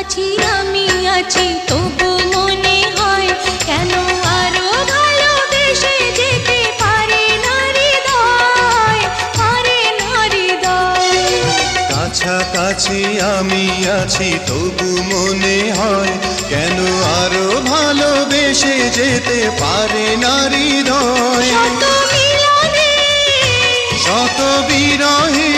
কাছাকাছি আমি আছি তবু মনে হয় কেন আরো ভালোবেসে যেতে পারে না হৃদয়, পারে না হৃদয়। কাছাকাছি আমি আছি তবু মনে হয় কেন আরো ভালোবেসে যেতে পারে না হৃদয়। শত মিলনে শত বিরহে